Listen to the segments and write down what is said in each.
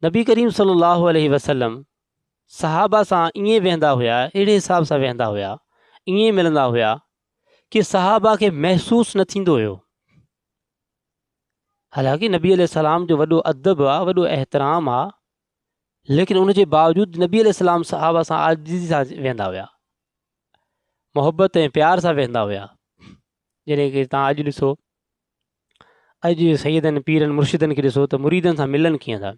नबी करीम सल्लल्लाहु अलैहि वसल्लम सहाबा सां ईअं वेहंदा हुआ, अहिड़े हिसाब सां वेहंदा हुआ, ईअं मिलंदा हुआ कि सहाबा खे महसूसु न थींदो हुयो। हालांकि नबी अलैहिस्सलाम जो वॾो अदब आहे, वॾो एहतराम आहे, लेकिन उनजे बावजूदि नबी अलैहिस्सलाम सहाबा सां आजिज़ी सां वेहंदा हुआ, मोहबत ऐं प्यार सां वेहंदा हुआ। जॾहिं की तव्हां अॼु ॾिसो, अॼु सैयदनि पीरनि मुर्शिदनि खे ॾिसो त मुरीदनि सां मिलनि कीअं था।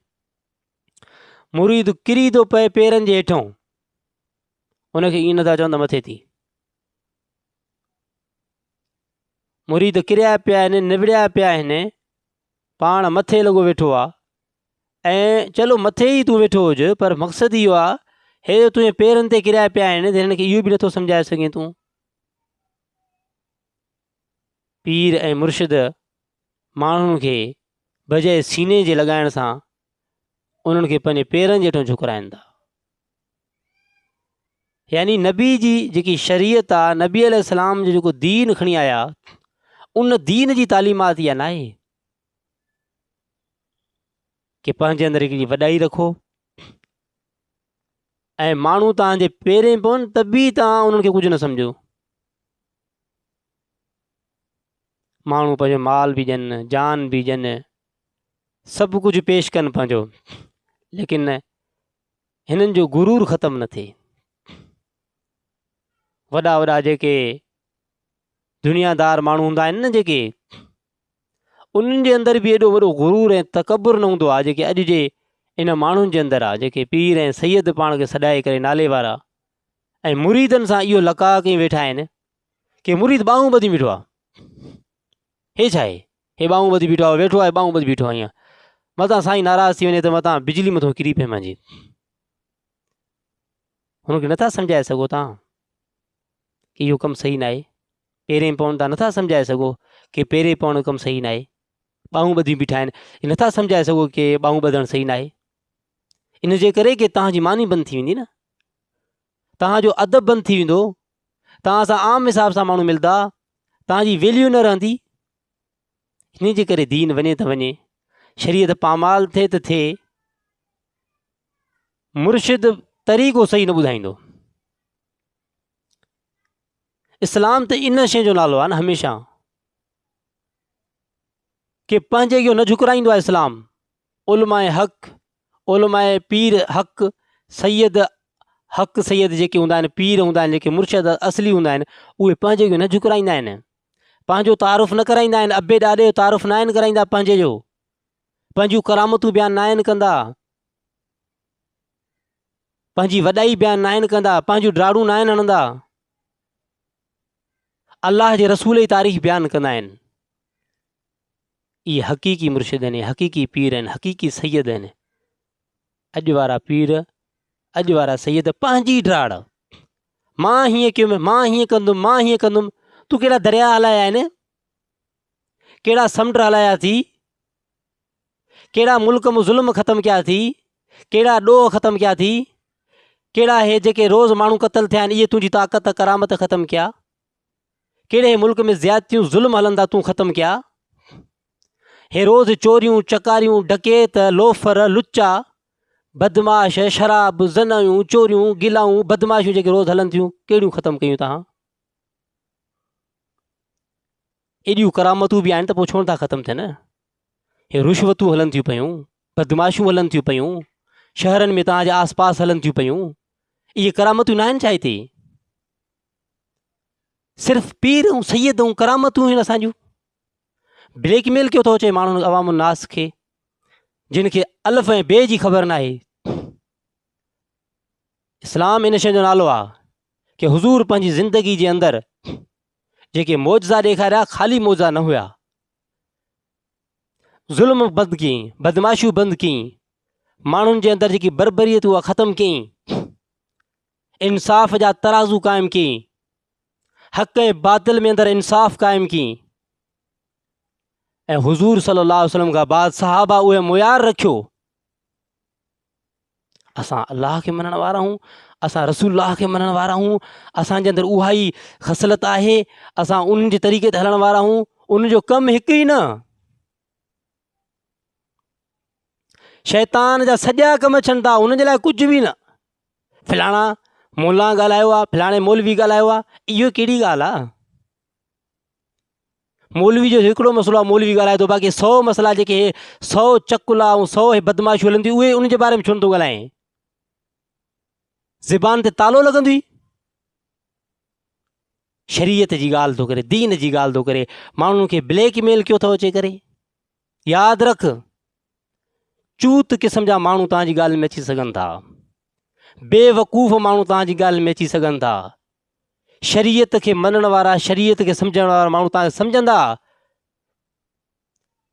मुरीद किरी थो पए पेरनि जे हेठों, उनखे ईअं नथा चवनि त मथे थी। मुरीद किरिया पिया आहिनि, निबड़िया पिया आहिनि, पाण मथे लॻो वेठो आहे, ऐं चलो मथे ई तूं वेठो हुजे, पर मक़सदु इहो आहे हे तुंहिंजे पेरनि ते किरिया पिया आहिनि त हिननि खे इहो बि नथो सम्झाए सघें तूं। पीर ऐं मुर्शिद माण्हुनि खे बजाए सीने जे लॻाइण सां उन्हनि खे पंहिंजे पेरनि जे हेठों झुकराइनि था। यानी नबी जी जेकी शरीयत आहे, नबी अलैहिस्सलाम जो जेको दीन खणी आया, उन दीन जी तालीमात इहा न आहे कि पंहिंजे अंदरि हिकिड़ी वॾाई रखो ऐं माण्हू तव्हांजे पेरें पवनि त बि तव्हां उन्हनि खे कुझु न सम्झो। माण्हू पंहिंजो माल बि ॾियनि, जान बि ॾियनि, सभु कुझु पेश कनि पंहिंजो, लेकिन हिननि जो गुरूर ख़तमु न थिए। वॾा वॾा जेके दुनियादार माण्हू हूंदा आहिनि न, जेके उन्हनि जे अंदरि बि एॾो वॾो गुरूर ऐं तकबुर न हूंदो आहे जेके अॼु जे इन माण्हुनि जे अंदरि आहे, जेके पीर ऐं सैयद पाण खे सॾाए करे नाले वारा ऐं मुरीदनि सां इहो लका कई वेठा आहिनि कि मुरीद ॿाहूं ॿधी बीठो आहे। हे छा आहे, हे ॿाहूं ॿधी बीठो आहे, वेठो आहे ॿाहूं ॿधी बीठो आहे, ईअं मतां साईं नाराज़ थी वञे त मतां बिजली मथां किरी पए मुंहिंजी। हुनखे नथा सम्झाए सघो तव्हां कि इहो कमु सही न आहे। पेरें पवनि तव्हां नथा सम्झाए सघो कि पेरे पवणु कमु सही न आहे। ॿाहूं ॿधी बीठा आहिनि, हीअ नथा सम्झाए सघो कि ॿाहूं ॿधणु सही न आहे। इन जे करे कि तव्हांजी मानी बंदि थी वेंदी न, तव्हांजो अदब बंदि थी वेंदो, तव्हां सां आम हिसाब सां माण्हू मिलंदा, तव्हांजी वैल्यू न रहंदी। हिन जे करे दीन वञे त वञे, शरीयत पामाल थिए त थिए, मुर्शिद तरीक़ो सही न ॿुधाईंदो। इस्लाम त इन शइ जो नालो आहे न हमेशह कि पंहिंजे इहो न झुकराईंदो आहे। इस्लाम उलमाए हक़, उलमाए पीर हक़, सैयद हक़, सैयद जेके हूंदा आहिनि, पीर हूंदा आहिनि, जेके मुर्शिद असली हूंदा आहिनि, उहे पंहिंजे इहो न झुकराईंदा आहिनि, पंहिंजो तारुफ़ न कराईंदा आहिनि। अबे ॾाॾे जो तारुफ़ न आहिनि कराईंदा पंहिंजे जो, पंहिंजूं करामतूं बयानु न आहिनि कंदा, पंहिंजी वॾाई बयानु न आहिनि कंदा, पंहिंजूं ड्राड़ूं न आहिनि हणंदा, अलाह जे रसूल जी तारीख़ बयानु कंदा आहिनि। इहे हक़ीक़ी मुर्शिद आहिनि, हक़ीक़ी पीर आहिनि, हक़ीक़ी सैयद आहिनि। अॼु वारा पीर, अॼु वारा सैयद पंहिंजी ड्राड़, मां हीअं कयुमि, मां हीअं कंदुमि, मां हीअं कंदुमि। तूं कहिड़ा दरिया हलाया आहिनि, कहिड़ा समुंड हलाया थी, कहिड़ा मुल्क में ज़ुल्म ख़तमु कया थी, कहिड़ा ॾोह ख़तमु कया थी, कहिड़ा हे जेके रोज़ माण्हू क़तल थिया आहिनि, इहे तुंहिंजी ताक़त करामत ख़तमु कया, कहिड़े मुल्क में ज़्यादतियूं ज़ुल्म हलंदा तूं ख़तमु कया। हे रोज़ चोरियूं चकारियूं डकैत लोफर लुचा बदमाश शराब ज़नायूं चोरियूं गिलाऊं बदमाशियूं जेके रोज़ हलनि थियूं, कहिड़ियूं ख़तमु कयूं तव्हां? एॾियूं करामतूं बि आहिनि त पोइ छो नथा ख़तमु थियनि? हे रुश्वतूं हलनि थियूं पियूं, बदमाशियूं हलनि थियूं पियूं, शहरनि में तव्हांजे आस पास हलनि थियूं पियूं, इहे करामतूं न आहिनि छा हिते? सिर्फ़ु पीर ऐं सैयद ऐं करामतूं आहिनि असांजूं। ब्लैकमेल कयो थो अचे माण्हुनि अवाम नास खे, जिन खे अलफ़ ऐं बे जी ख़बर न आहे। इस्लाम इन शइ जो नालो आहे कि हुज़ूर पंहिंजी ज़िंदगी जे अंदरि जेके मौजज़ा ॾेखारिया, ख़ाली मौजज़ा न हुया, ज़ुल्म बंदि कयईं, बदमाशियूं बंदि कयईं, माण्हुनि जे अंदरि जेकी बरबरीअत उहा ख़तमु कयईं, इंसाफ़ जा तराज़ू क़ाइमु कयईं, हक़ ऐं बातिल में अंदरि इंसाफ़ क़ाइमु कयईं, ऐं हुज़ूर सल्लल्लाहु अलैहि वसल्लम खां बाद सहाबा उहे मुयार रखियो। असां अलाह खे मञण वारा आहियूं, असां रसूलुल्लाह खे मञण वारा आहियूं, असांजे अंदरि उहा ई ख़सलत आहे, असां उन्हनि जे तरीक़े ते हलण वारा आहियूं। उनजो कमु हिकु ई न, शैतान जा सॼा कम छॾनि था, हुनजे लाइ कुझु बि न। फलाणा मोला ॻाल्हायो आहे, फलाणे मौलवी ॻाल्हायो आहे, इहो कहिड़ी ॻाल्हि आहे? मौलवी जो हिकिड़ो मसइलो आहे, मौलवी ॻाल्हाए थो, बाक़ी 100 मसइला जेके 100 चकुला ऐं 100 बदमाशियूं हलंदियूं, उहे उनजे बारे में छो नथो ॻाल्हाए? ज़बान ते तालो लॻंदी। शरीयत जी ॻाल्हि थो करे, दीन जी ॻाल्हि थो करे, माण्हुनि खे ब्लैकमेल कयो थो अचे करे। यादि रख, चूत क़िस्म जा माण्हू तव्हांजी ॻाल्हि में अची सघनि था, बेवकूफ़ माण्हू तव्हांजी ॻाल्हि में अची सघनि था। शरीयत खे मञण वारा, शरीयत खे सम्झण वारा माण्हू तव्हांखे सम्झंदा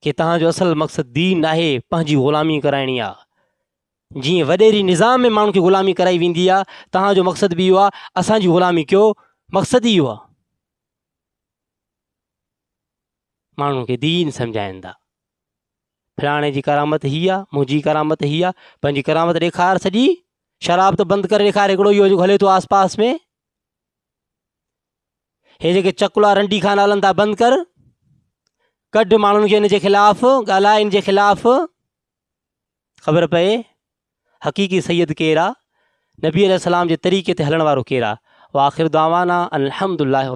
कि तव्हांजो असल मक़सदु दीन आहे, पंहिंजी ग़ुलामी कराइणी आहे। जीअं वॾेरी निज़ाम में माण्हू खे ग़ुलामी कराई वेंदी आहे, तव्हांजो मक़सदु बि इहो आहे, असांजी ग़ुलामी कयो, मक़सदु ई इहो आहे। माण्हू खे दीन सम्झाइनि था। फलाणे जी करामत हीअ आहे, मुंहिंजी करामत हीअ आहे, पंहिंजी करामत ॾेखार सॼी। शराब त बंदि करे ॾेखार, हिकिड़ो इहो जेको हले थो आस पास में, हे जेके चकुला रंडी खाना हलनि था, बंदि कर, कढ माण्हुनि खे इन जे ख़िलाफ़, ॻाल्हाए इन जे ख़िलाफ़, ख़बर पए हक़ीक़ी सैयद केरु आहे, नबी अलैहिस्सलाम जे तरीक़े ते हलण वारो केरु आहे। वाखिर दावाना अल्हम्दुलिल्लाह।